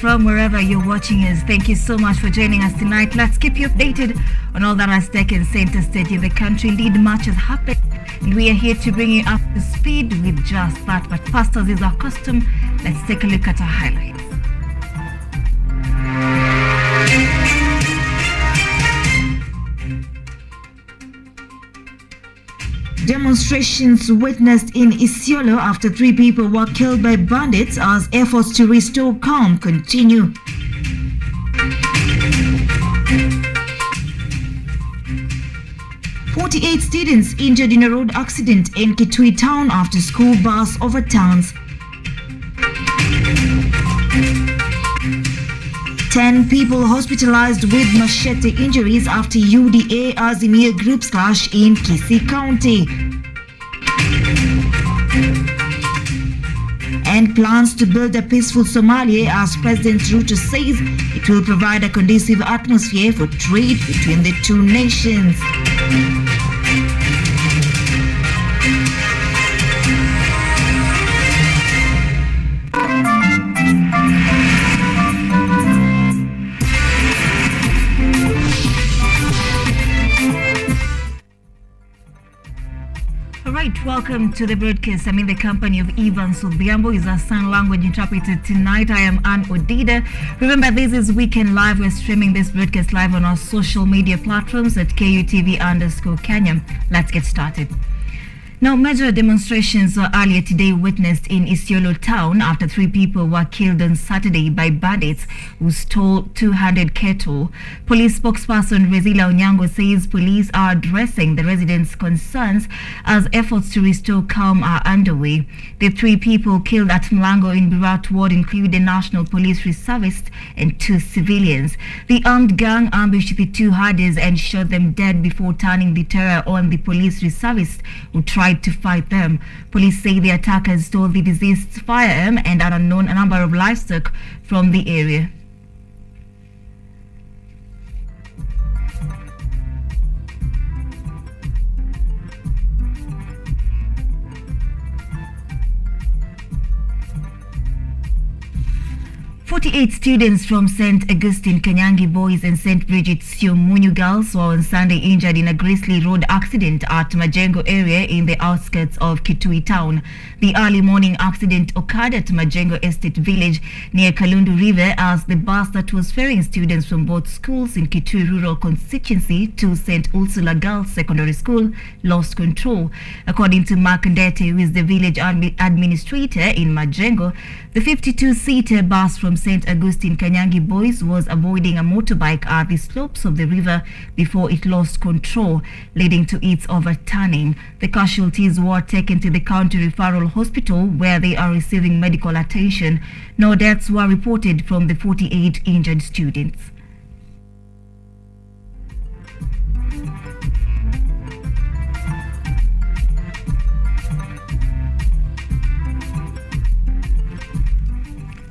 from wherever you're watching us. Thank you so much for joining us tonight. Let's keep you updated on all that has taken center stage in the country. Indeed, much has happened, and we are here to bring you up to speed with just that. But first, as is our custom, let's take a look at our highlights. Demonstrations witnessed in Isiolo after 3 people were killed by bandits as efforts to restore calm continue. "48 students injured in a road accident in Kitui town after school bus overturns. 10 people hospitalized with machete injuries after UDA Azimio groups clash in Kisii County. And plans to build a peaceful Somalia as President Ruto says it will provide a conducive atmosphere for trade between the two nations. Welcome to the broadcast. I'm in the company of Ivan Subiambo, is our sign language interpreter tonight. I am ODIDA. Remember, this is Weekend Live. We're streaming this broadcast live on our social media platforms at KUTV_Kenya. Let's get started. Now, major demonstrations were earlier today witnessed in Isiolo town after 3 people were killed on Saturday by bandits who stole 200 cattle. Police spokesperson Rezila Onyango says police are addressing the residents' concerns as efforts to restore calm are underway. The 3 people killed at Mlango in Birat ward include the National Police Reservist and 2 civilians. The armed gang ambushed the 2 herders and shot them dead before turning the terror on the police reservist who tried to fight them. Police say the attackers stole the deceased's firearm and an unknown number of livestock from the area. "48 students from St. Augustine Kanyangi Boys and St. Bridget Siomunyu Girls were on Sunday injured in a grisly road accident at Majengo area in the outskirts of Kitui town. The early morning accident occurred at Majengo Estate Village near Kalundu River as the bus that was ferrying students from both schools in Kitui Rural Constituency to St. Ursula Girls Secondary School lost control. According to Mark Ndete, who is the village administrator in Majengo, the 52-seater bus from St. Augustine Kanyangi Boys was avoiding a motorbike at the slopes of the river before it lost control, leading to its overturning. The casualties were taken to the county referral hospital where they are receiving medical attention. No deaths were reported from the 48 injured students.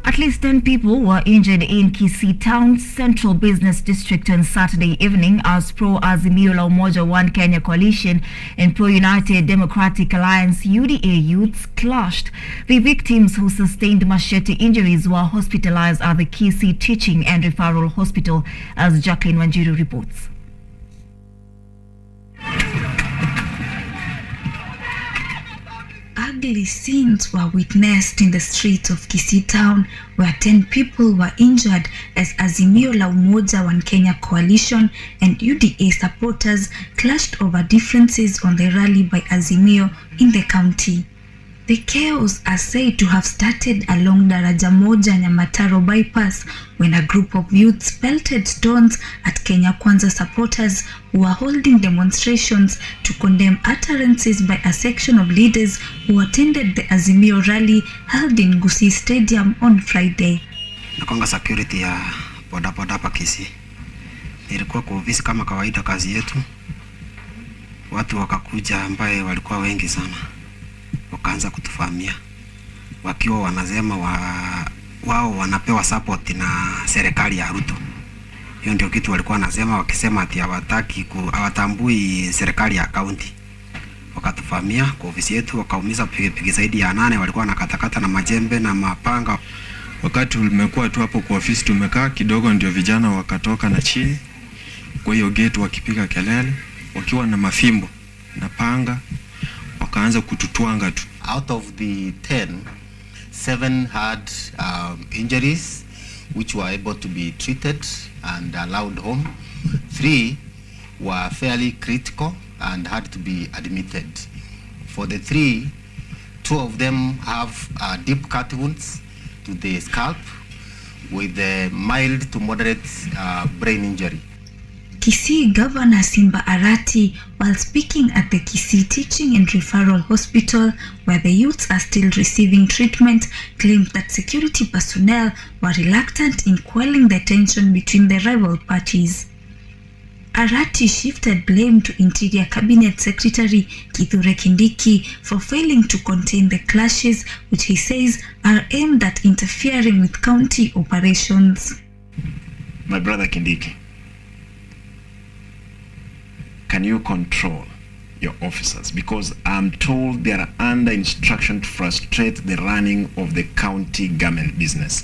At least 10 people were injured in Kisii Town's Central Business District on Saturday evening as Pro-Azimio la Umoja One Kenya Coalition and Pro-United Democratic Alliance UDA youths clashed. The victims who sustained machete injuries were hospitalized at the Kisii Teaching and Referral Hospital, as Jacqueline Wanjiru reports. Ugly scenes were witnessed in the streets of Kisii town where 10 people were injured as Azimio la Umoja One Kenya Coalition and UDA supporters clashed over differences on the rally by Azimio in the county. The chaos are said to have started along Daraja Moja Nyamataro bypass when a group of youths pelted stones at Kenya Kwanza supporters who were holding demonstrations to condemn utterances by a section of leaders who attended the Azimio rally held in Gusii Stadium on Friday. Nakonga security ya boda hapa Kisii. Ilikuwa kwa ofisi kama kawaida kazi yetu. Watu wakakuja ambaye walikuwa wengi sana. Wakaanza kutufahamia wakiwa wanasema wao wanapewa support na serikali ya Ruto. Hiyo ndio kitu walikuwa wanasema, wakisema ati hawatambui serikali ya county. Wakatufahamia kwa ofisi yetu, wakaumiza pikipiki zaidi ya 8, walikuwa wanakatakata na majembe na mapanga. Wakati umekuwa tu hapo kwa ofisi tumekaa kidogo, ndio vijana wakatoka na chini kwa hiyo gate wakipiga kelele wakiwa na mafimbo na panga, wakaanza kututwanga tu. Out of the 10, 7 had injuries which were able to be treated and allowed home. 3 were fairly critical and had to be admitted. For the 3, 2 of them have deep cut wounds to the scalp with a mild to moderate brain injury. Kisii Governor Simba Arati, while speaking at the Kisii Teaching and Referral Hospital, where the youths are still receiving treatment, claimed that security personnel were reluctant in quelling the tension between the rival parties. Arati shifted blame to Interior Cabinet Secretary Kithure Kindiki for failing to contain the clashes, which he says are aimed at interfering with county operations. My brother Kindiki, can you control your officers? Because I'm told they are under instruction to frustrate the running of the county government business.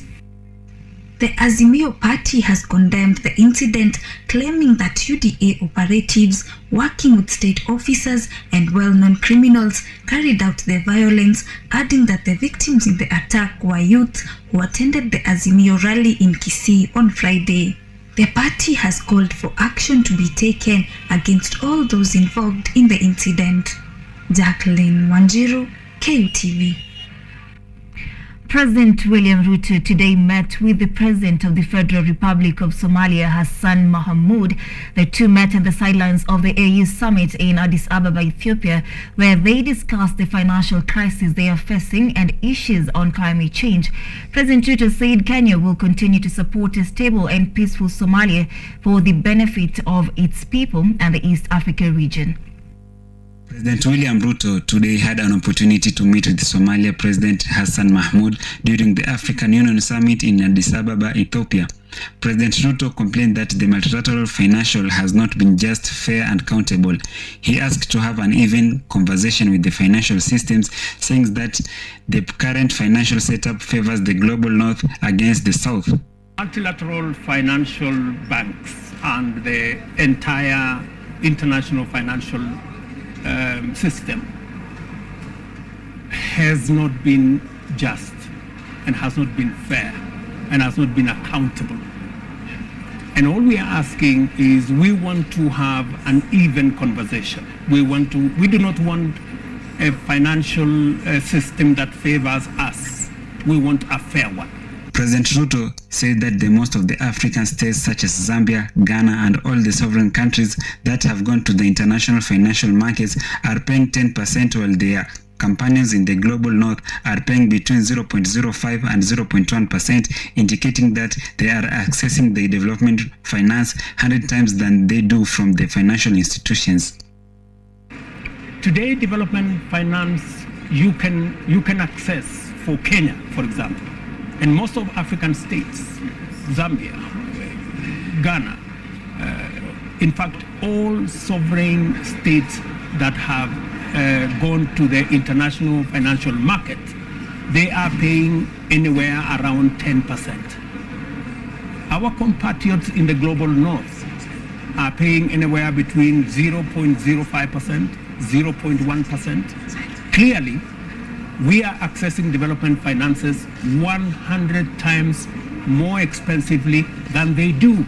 The Azimio party has condemned the incident, claiming that UDA operatives working with state officers and well-known criminals carried out the violence, adding that the victims in the attack were youth who attended the Azimio rally in Kisii on Friday. The party has called for action to be taken against all those involved in the incident. Jacqueline Wanjiru, KUTV. President William Ruto today met with the President of the Federal Republic of Somalia, Hassan Mahmoud. The two met on the sidelines of the AU summit in Addis Ababa, Ethiopia, where they discussed the financial crisis they are facing and issues on climate change. President Ruto said Kenya will continue to support a stable and peaceful Somalia for the benefit of its people and the East Africa region. President William Ruto today had an opportunity to meet with the Somalia President Hassan Mahmoud during the African Union Summit in Addis Ababa, Ethiopia. President Ruto complained that the multilateral financial has not been just, fair and accountable. He asked to have an even conversation with the financial systems, saying that the current financial setup favors the global north against the south. Multilateral financial banks and the entire international financial system has not been just and has not been fair and has not been accountable. And all we are asking is we want to have an even conversation. We do not want a financial system that favors us. We want a fair one. President Ruto said that the most of the African states such as Zambia, Ghana and all the sovereign countries that have gone to the international financial markets are paying 10%, while their companions in the global north are paying between 0.05 and 0.1%, indicating that they are accessing the development finance 100 times than they do from the financial institutions. Today, development finance you can access for Kenya, for example, and most of African states, Zambia, Ghana, in fact, all sovereign states that have gone to the international financial market, they are paying anywhere around 10%. Our compatriots in the global north are paying anywhere between 0.05%, 0.1%. Clearly, we are accessing development finances 100 times more expensively than they do.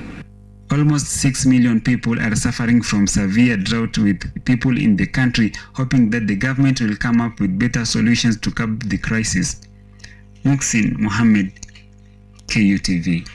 Almost 6 million people are suffering from severe drought, with people in the country hoping that the government will come up with better solutions to curb the crisis. Muhsin Mohammed, KUTV.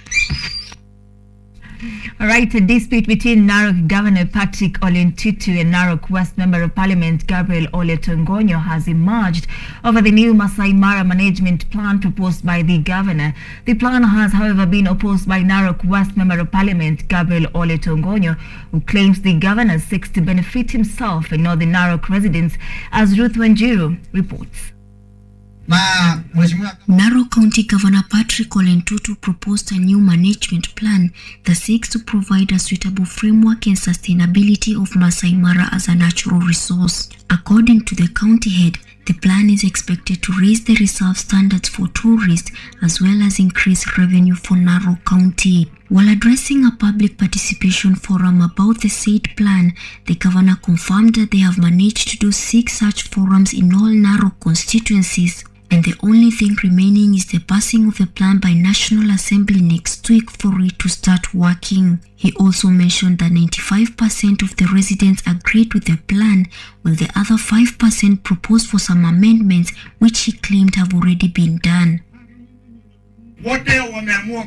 All right, a dispute between Narok Governor Patrick Ole Ntutu and Narok West Member of Parliament Gabriel Ole Tongonyo has emerged over the new Masai Mara management plan proposed by the governor. The plan has, however, been opposed by Narok West Member of Parliament Gabriel Ole Tongonyo, who claims the governor seeks to benefit himself and not the Narok residents, as Ruth Wanjiru reports. Narok County Governor Patrick Ole Ntutu proposed a new management plan that seeks to provide a suitable framework and sustainability of Masai Mara as a natural resource. According to the county head, The plan is expected to raise the reserve standards for tourists as well as increase revenue for Narok County. While addressing a public participation forum about the said plan, the governor confirmed that they have managed to do 6 such forums in all Narok constituencies, and the only thing remaining is the passing of the plan by National Assembly next week for it to start working. He also mentioned that 95% of the residents agreed with the plan, while the other 5% proposed for some amendments which he claimed have already been done. Wote wameamua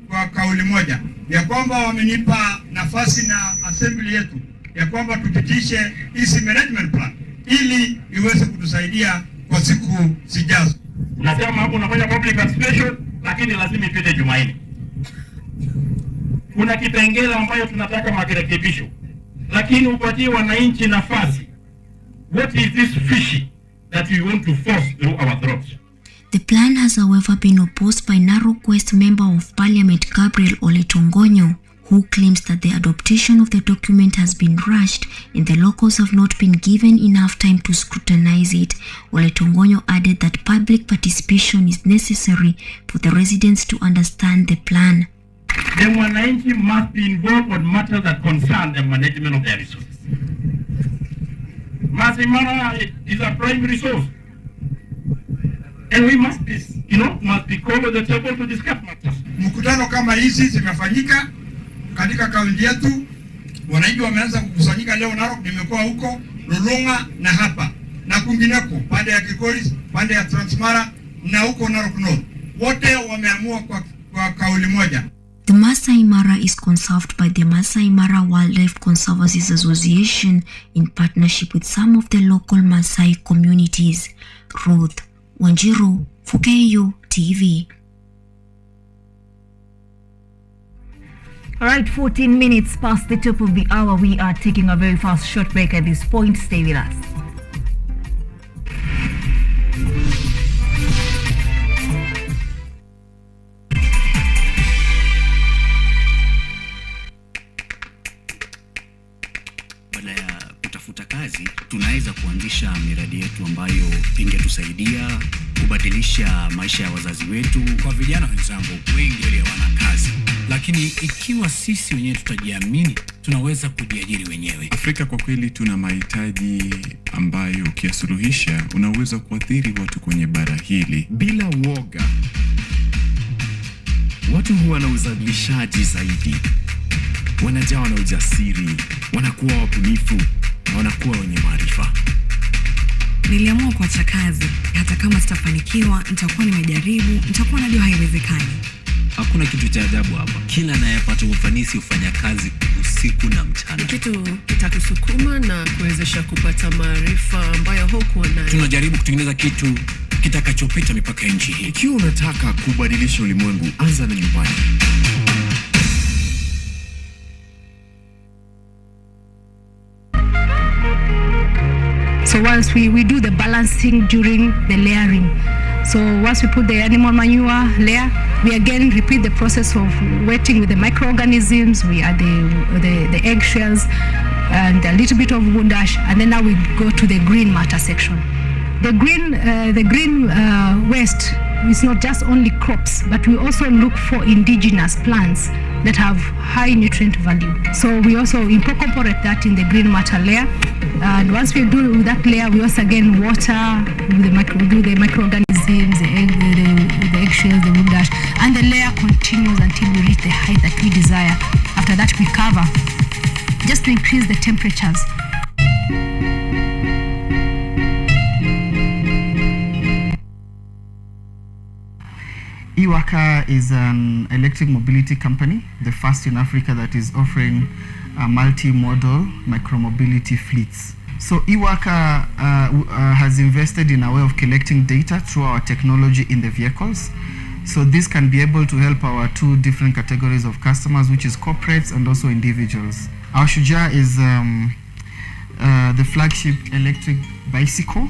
kwa kauli moja ya kwamba wamenipa nafasi na assembly yetu ya kwamba tupitishe hizi management plan ili iweze kutusaidia kwa siku zijazo. Unasema hapo unafanya public participation lakini lazima ipite Jumanne. Kuna kipengele ambayo tunataka marekebisho. Lakini upatie wananchi nafasi. What is this fishy that we want to force through our throats? The plan has however been opposed by Narok West Member of Parliament Gabriel Oletongonyo, who claims that the adoption of the document has been rushed and the locals have not been given enough time to scrutinize it. Oletongonyo added that public participation is necessary for the residents to understand the plan. The wananchi must be involved on matters that concern the management of their resources. Masai Mara is a prime resource. And we must be, must be called at the table to discuss matters. Mkutano kama hizi zimefanyika katika kaunti yetu. Wananchi wameanza kukusanyika leo Narok, nimekuwa huko Lolonga na hapa na kwingineko, pande ya Kikoris, pande ya Transmara na huko Narok North. Wote wameamua kwa kauli moja. The Masai Mara is conserved by the Masai Mara Wildlife Conservancies Association in partnership with some of the local Masai communities. Ruth Wanjiru, Fukeyo TV. All right, 14 minutes past the top of the hour. We are taking a very fast short break at this point. Stay with us. Badala ya kutafuta kazi, tunaweza kuanzisha miradi yetu ambayo ingetusaidia kubadilisha maisha ya wazazi wetu. Kwa vijana wenzangu, wengi wale wana kazi, lakini ikiwa sisi wenyewe tutajiamini, tunaweza kujiajiri wenyewe. Afrika kwa kweli tuna mahitaji ambayo ukiyasuluhisha unaweza kuathiri watu kwenye bara hili bila uoga. Watu huwa na uzalishaji zaidi, wanajawa na ujasiri, wanakuwa wabunifu na wanakuwa wenye maarifa. Niliamua kuacha kazi, hata kama sitafanikiwa, nitakuwa nimejaribu, nitakuwa najua haiwezekani. Hakuna kitu cha ajabu hapa. Kila anayepata ufanisi hufanya kazi usiku na mchana. Kitu kitakusukuma na kuwezesha kupata maarifa ambayo hukuwa nayo. Tunajaribu kutengeneza kitu kitakachopita mipaka nchi hii. Ikiwa unataka kubadilisha ulimwengu, anza na nyumbani. So once we do the balancing during the layering. So once we put the animal manure layer, we again repeat the process of wetting with the microorganisms. We add the eggshells and a little bit of wood ash, and then now we go to the green matter section. The green waste is not just only crops, but we also look for indigenous plants that have high nutrient value. So we also incorporate that in the green matter layer. And once we do that layer, we also again water with the microorganisms, the eggshells, the wood ash, and the layer continues until we reach the height that we desire. After that, we cover just to increase the temperatures. Iwaka is an electric mobility company, the first in Africa that is offering multi-modal micromobility fleets. So Iwaka has invested in a way of collecting data through our technology in the vehicles. So this can be able to help our two different categories of customers, which is corporates and also individuals. Our Shujaa is the flagship electric bicycle.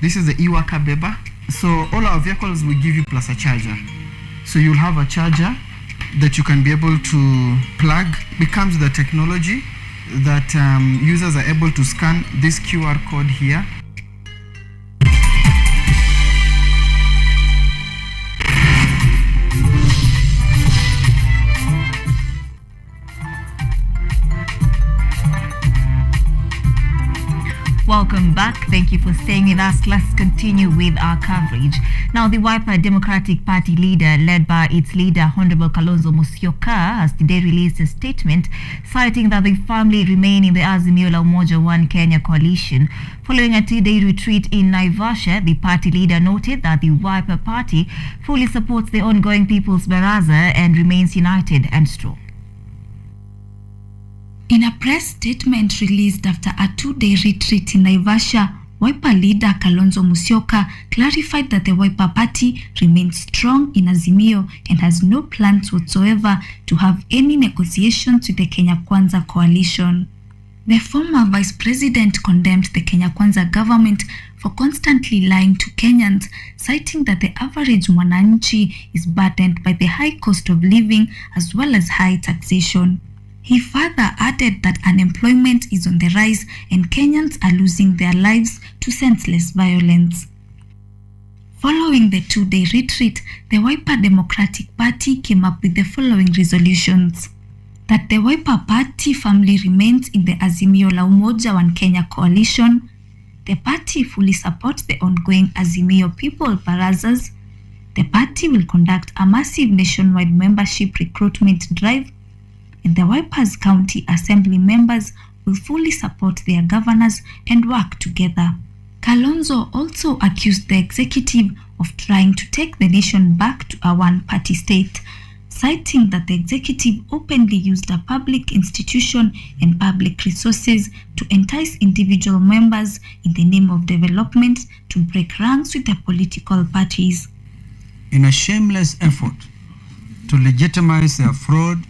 This is the Iwaka Beba. So all our vehicles will give you plus a charger. So you'll have a charger that you can be able to plug. Becomes the technology that users are able to scan this QR code here. back. Thank you for staying with us. Let's continue with our coverage. Now, the Wiper Democratic Party leader, led by its leader, Honorable Kalonzo Musyoka, has today released a statement citing that the family remain in the Azimio la Umoja One Kenya coalition. Following a 2-day retreat in Naivasha, the party leader noted that the Wiper Party fully supports the ongoing People's Baraza and remains united and strong. In a press statement released after a 2-day retreat in Naivasha, Wiper leader Kalonzo Musyoka clarified that the Wiper Party remains strong in Azimio and has no plans whatsoever to have any negotiations with the Kenya Kwanza coalition. The former vice president condemned the Kenya Kwanza government for constantly lying to Kenyans, citing that the average mwananchi is burdened by the high cost of living as well as high taxation. He further added that unemployment is on the rise and Kenyans are losing their lives to senseless violence. Following the 2-day retreat, the Wiper Democratic Party came up with the following resolutions. That the Wiper Party family remains in the Azimio la Umoja One Kenya coalition. The party fully supports the ongoing Azimio People Barazas. The party will conduct a massive nationwide membership recruitment drive. And the Wipers County Assembly members will fully support their governors and work together. Kalonzo also accused the executive of trying to take the nation back to a one-party state, citing that the executive openly used a public institution and public resources to entice individual members in the name of development to break ranks with the political parties. In a shameless effort to legitimize their fraud,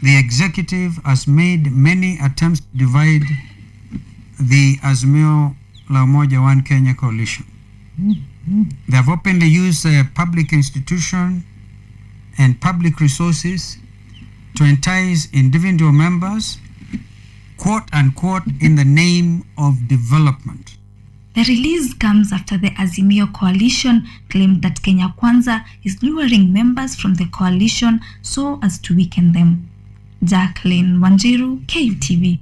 the executive has made many attempts to divide the Azimio la Umoja One Kenya coalition. They have openly used public institution and public resources to entice individual members, quote unquote, in the name of development. The release comes after the Azimio coalition claimed that Kenya Kwanza is luring members from the coalition so as to weaken them. Jacqueline Wanjiru, KUTV.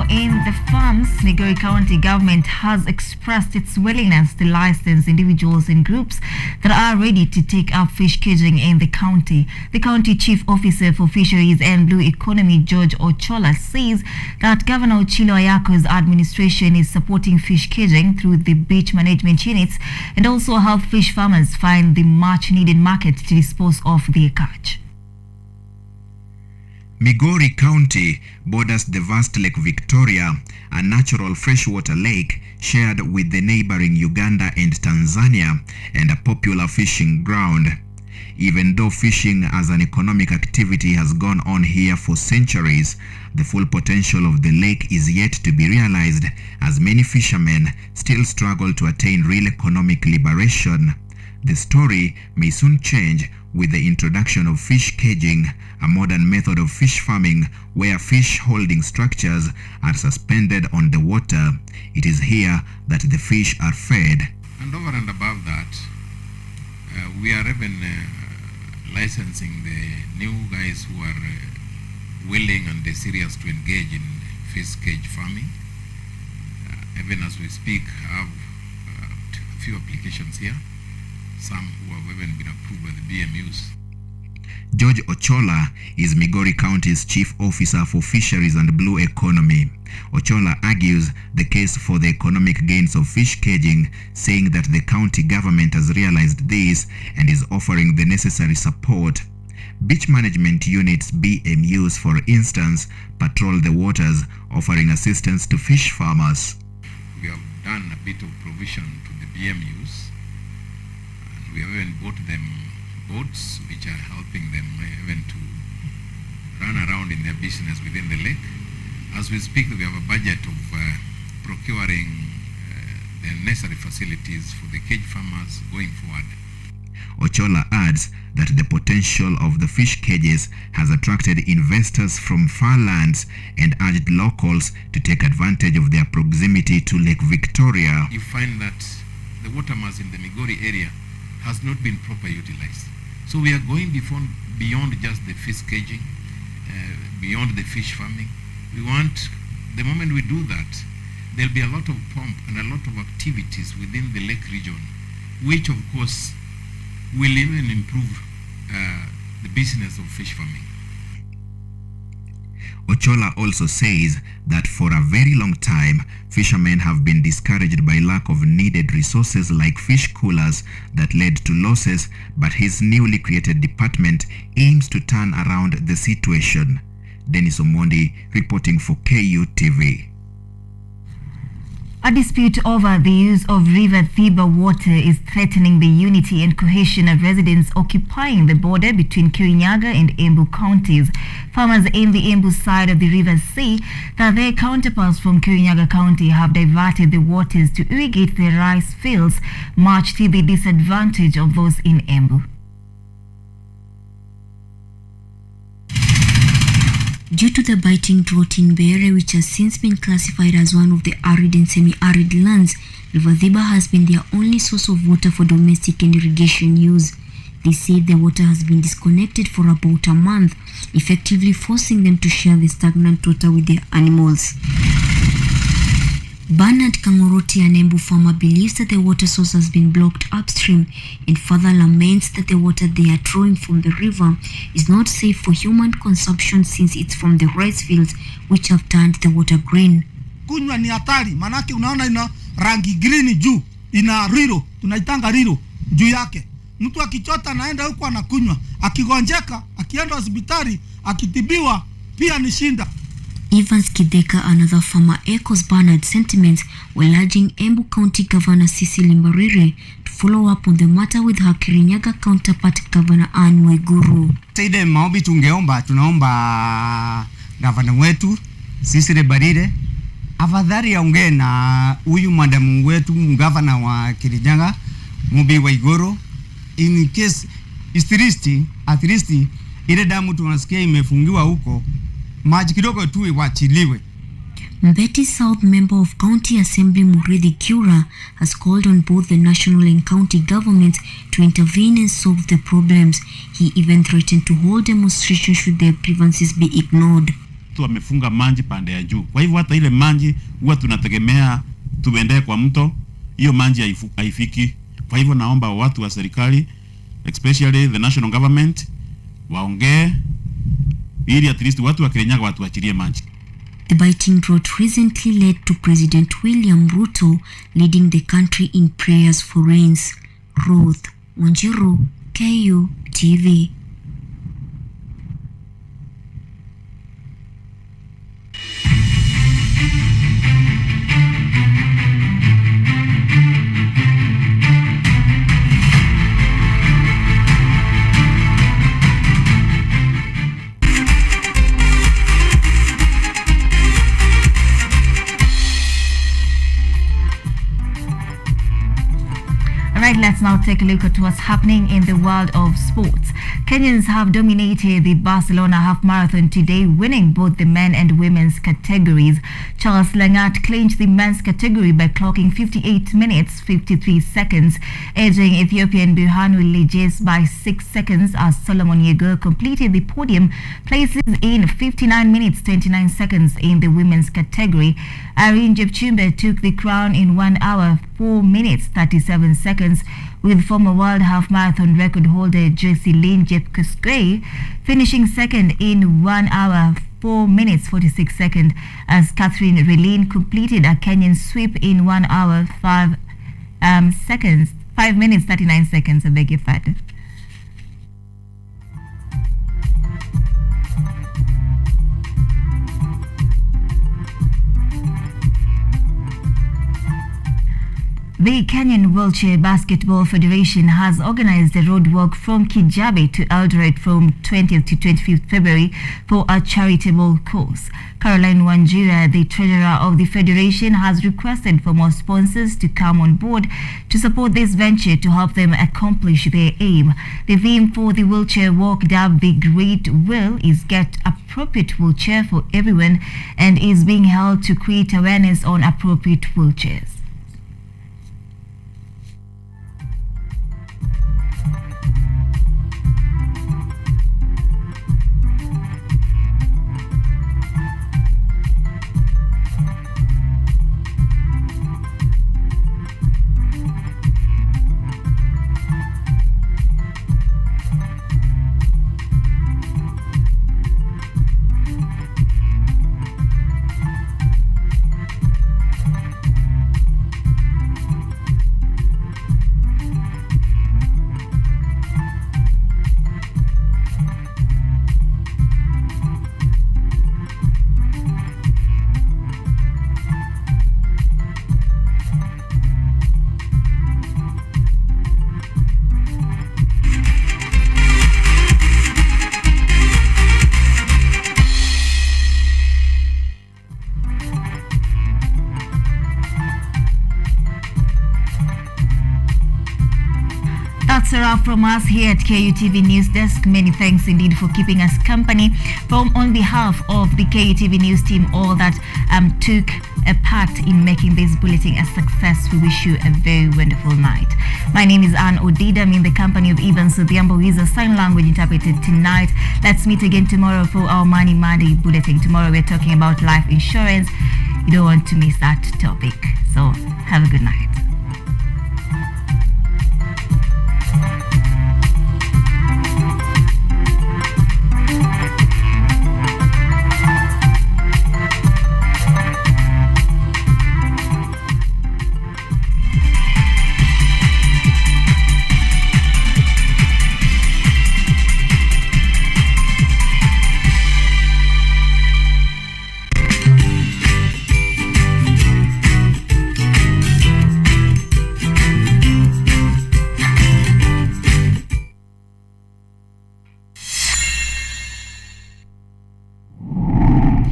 In the farms, Migori County government has expressed its willingness to license individuals and groups that are ready to take up fish caging in the county. The county chief officer for fisheries and blue economy, George Ochola, says that Governor Ochilo Ayako's administration is supporting fish caging through the beach management units and also help fish farmers find the much needed market to dispose of their catch. Migori County borders the vast Lake Victoria, a natural freshwater lake shared with the neighboring Uganda and Tanzania, and a popular fishing ground. Even though fishing as an economic activity has gone on here for centuries, the full potential of the lake is yet to be realized, as many fishermen still struggle to attain real economic liberation. The story may soon change with the introduction of fish caging, a modern method of fish farming where fish holding structures are suspended on the water. It is here that the fish are fed. And over and above that, we are even licensing the new guys who are willing and serious to engage in fish cage farming. Even as we speak, I have a few applications here, some who have even been approved by the BMUs. George Ochola is Migori County's chief officer for fisheries and blue economy. Ochola argues the case for the economic gains of fish caging, saying that the county government has realized this and is offering the necessary support. Beach management units, BMUs, for instance, patrol the waters, offering assistance to fish farmers. We have done a bit of provision to the BMUs, and we have even bought them boats which are helping them even to run around in their business within the lake. As we speak, we have a budget of procuring the necessary facilities for the cage farmers going forward. Ochola adds that the potential of the fish cages has attracted investors from far lands and urged locals to take advantage of their proximity to Lake Victoria. You find that the water mass in the Migori area has not been properly utilized. So we are going beyond just the fish caging, beyond the fish farming. We want, the moment we do that, there'll be a lot of pump and a lot of activities within the lake region, which of course will even improve the business of fish farming. Ochola also says that for a very long time, fishermen have been discouraged by lack of needed resources like fish coolers that led to losses, but his newly created department aims to turn around the situation. Dennis Omondi reporting for KUTV. A dispute over the use of River Thiba water is threatening the unity and cohesion of residents occupying the border between Kirinyaga and Embu counties. Farmers in the Embu side of the river say that their counterparts from Kirinyaga County have diverted the waters to irrigate their rice fields, much to the disadvantage of those in Embu. Due to the biting drought in Beere, which has since been classified as one of the arid and semi-arid lands, River Thiba has been their only source of water for domestic and irrigation use. They say the water has been disconnected for about a month, effectively forcing them to share the stagnant water with their animals. Bernard Kangoroti, an Embu farmer, believes that the water source has been blocked upstream and further laments that the water they are drawing from the river is not safe for human consumption since it's from the rice fields which have turned the water green. Kunywa ni hatari, manake unaona ina rangi green juu, ina riro, tunaitanga riro juu yake. Mtu akichota anaenda huko anakunywa, akigonjeka, akienda hospitali, akitibiwa pia ni shinda. Evans Kideka, another farmer, echoes Bernard's sentiments while urging Embu County Governor Cecily Mbarire to follow up on the matter with her Kirinyaga counterpart Governor Anne Waiguru. Saide maombi tunaomba gavana wetu Cecily Mbarire afadhali aongee na huyu madamu wetu gavana wa Kirinyaga Mubi Waiguru, in case at least ile damu tunasikia imefungiwa huko maji kidogo tu iwachiliwe. Mbeti South member of County Assembly Murithi Kiura has called on both the national and county governments to intervene and solve the problems. He even threatened to hold demonstrations should their grievances be ignored. Wamefunga maji pande ya juu. Kwa hivyo hata ile maji huwa tunategemea tuendee kwa mto, hiyo maji haifiki. Kwa hivyo naomba watu wa serikali, especially the national government, waongee ili at least watu wa Kirinyaga watu wachilie maji. The biting drought recently led to President William Ruto leading the country in prayers for rains. Ruth Wanjiru, KUTV. Right, let's now take a look at what's happening in the world of sports. Kenyans have dominated the Barcelona half marathon today, winning both the men and women's categories. Charles Langat clinched the men's category by clocking 58 minutes 53 seconds, edging Ethiopian Birhanu Lejes by 6 seconds as Solomon Yegur completed the podium places in 59 minutes 29 seconds in the women's category. Irene Jepchumbe took the crown in 1 hour 4 minutes 37 seconds, with former world half marathon record holder Joyce Lynn Jepkosgei finishing second in 1 hour 4 minutes 46 seconds as Catherine Relin completed a Kenyan sweep in 1 hour 5 minutes 39 seconds. I beg your pardon. The Kenyan Wheelchair Basketball Federation has organized a road walk from Kijabe to Eldoret from 20th to 25th February for a charitable cause. Caroline Wanjira, the treasurer of the federation, has requested for more sponsors to come on board to support this venture to help them accomplish their aim. The theme for the wheelchair walk, dubbed the Great Will, is Get Appropriate Wheelchair for Everyone, and is being held to create awareness on appropriate wheelchairs. That's a wrap from us here at KUTV News Desk. Many thanks indeed for keeping us company. On behalf of the KUTV News team, all that took a part in making this bulletin a success, we wish you a very wonderful night. My name is Ann Odida. I'm in the company of Evans Odhiambo, who is a sign language interpreter tonight. Let's meet again tomorrow for our Money Monday bulletin. Tomorrow we're talking about life insurance. You don't want to miss that topic. So have a good night.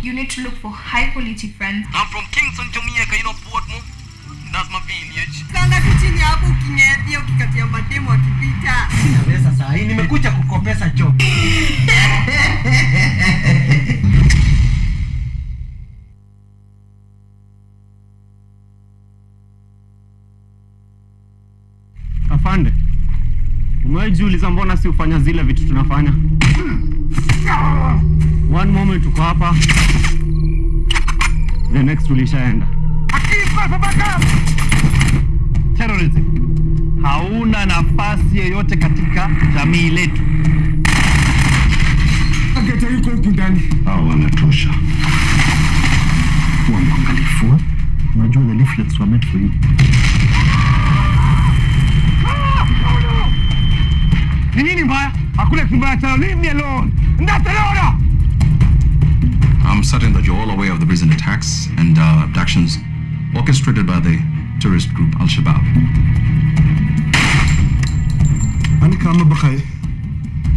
You need to look for high quality friends. I'm from Kingston, Jamaica, you know Portmore. That's my village. Kanga kichini hapo ukinyedhia ukikatia mademo akipita. Sina pesa saa hii, nimekuja kukopesa job. Afande, umejiuliza mbona si ufanya zile vitu tunafanya? One moment uko hapa, the next ulishaenda. Terrorism hauna nafasi yoyote katika jamii letu. Ageta yuko huku ndani. Hao wanatosha. Kuwa mwangalifu. Unajua the leaflets were meant for you. Ni nini mbaya? Hakuna kitu mbaya cha leave me alone. Ndatelora. I'm certain that you're all aware of the recent attacks and abductions orchestrated by the terrorist group Al-Shabaab. أنا كمان بخاي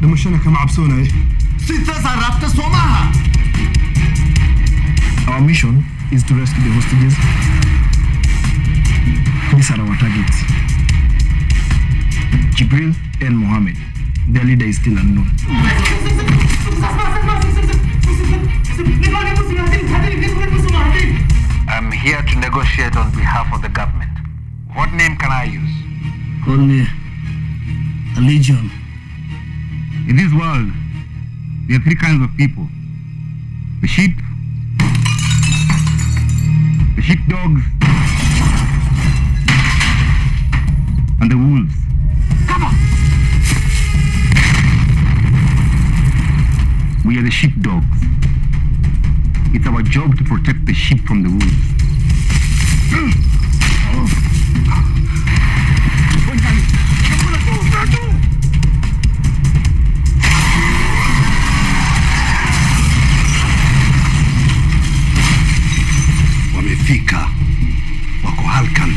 لما شنا كم عبسونا Our mission is to rescue the hostages. These are our targets: Jibril and Mohammed. Their leader is still unknown. I'm here to negotiate on behalf of the government. What name can I use? Call me a legion. In this world, there are three kinds of people: the sheepdogs, and the wolves. Come on! We are the sheepdogs. It's our job to protect the sheep from the wolves. Wamefika, wako halkan.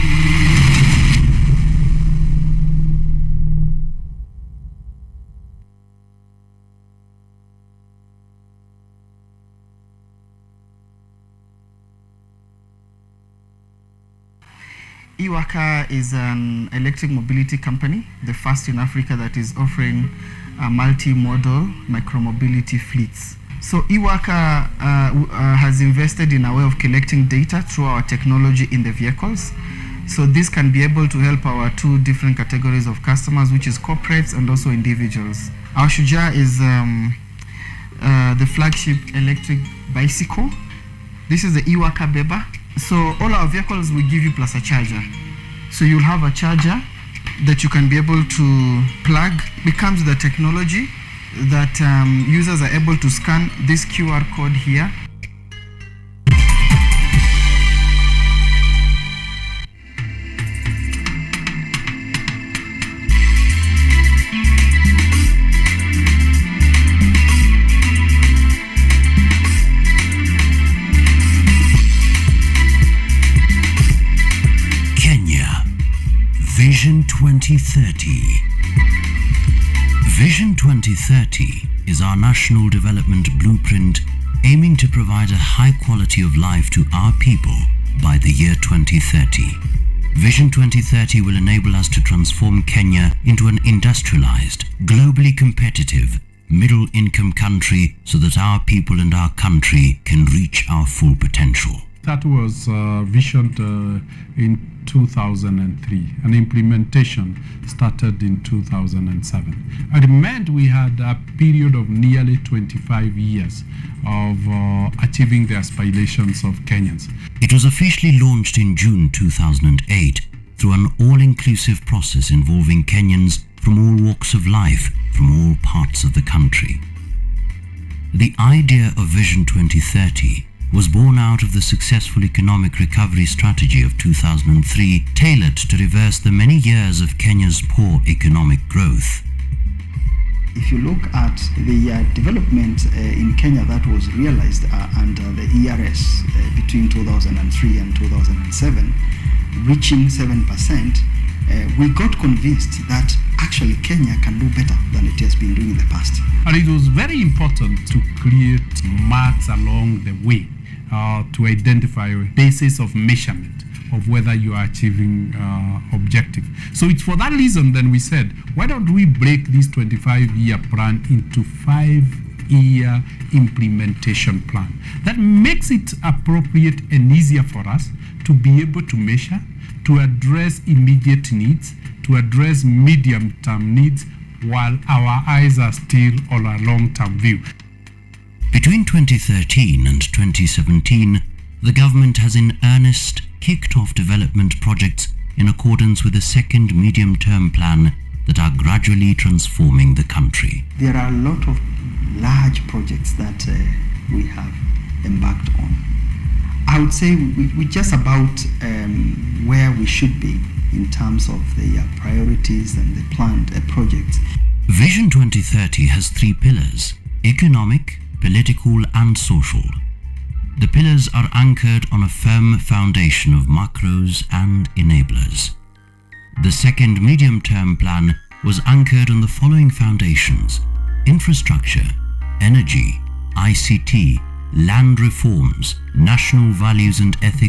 Iwaka is an electric mobility company, the first in Africa that is offering multi-modal micromobility fleets. So Iwaka has invested in a way of collecting data through our technology in the vehicles. So this can be able to help our two different categories of customers, which is corporates and also individuals. Our Shujaa is the flagship electric bicycle. This is the Iwaka Beba. So all our vehicles will give you plus a charger. So you'll have a charger that you can be able to plug. Becomes the technology that users are able to scan this QR code here. Vision 2030. Vision 2030 is our national development blueprint aiming to provide a high quality of life to our people by the year 2030. Vision 2030 will enable us to transform Kenya into an industrialized, globally competitive, middle-income country so that our people and our country can reach our full potential. That was visioned in 2003, and implementation started in 2007. And it meant we had a period of nearly 25 years of achieving the aspirations of Kenyans. It was officially launched in June 2008 through an all-inclusive process involving Kenyans from all walks of life, from all parts of the country. The idea of Vision 2030 was born out of the successful economic recovery strategy of 2003, tailored to reverse the many years of Kenya's poor economic growth. If you look at the development in Kenya that was realized under the ERS between 2003 and 2007, reaching 7%, we got convinced that actually Kenya can do better than it has been doing in the past. And it was very important to create marks along the way to identify a basis of measurement of whether you are achieving objective. So it's for that reason then we said, why don't we break this 25-year plan into 5-year implementation plan? That makes it appropriate and easier for us to be able to measure, to address immediate needs, to address medium-term needs, while our eyes are still on a long-term view. Between 2013 and 2017, the government has in earnest kicked off development projects in accordance with the second medium-term plan that are gradually transforming the country. There are a lot of large projects that we have embarked on. I would say we're just about where we should be in terms of the priorities and the planned projects. Vision 2030 has 3 pillars: economic, political and social. The pillars are anchored on a firm foundation of macros and enablers. The second medium-term plan was anchored on the following foundations: infrastructure, energy, ICT, land reforms, national values and ethics,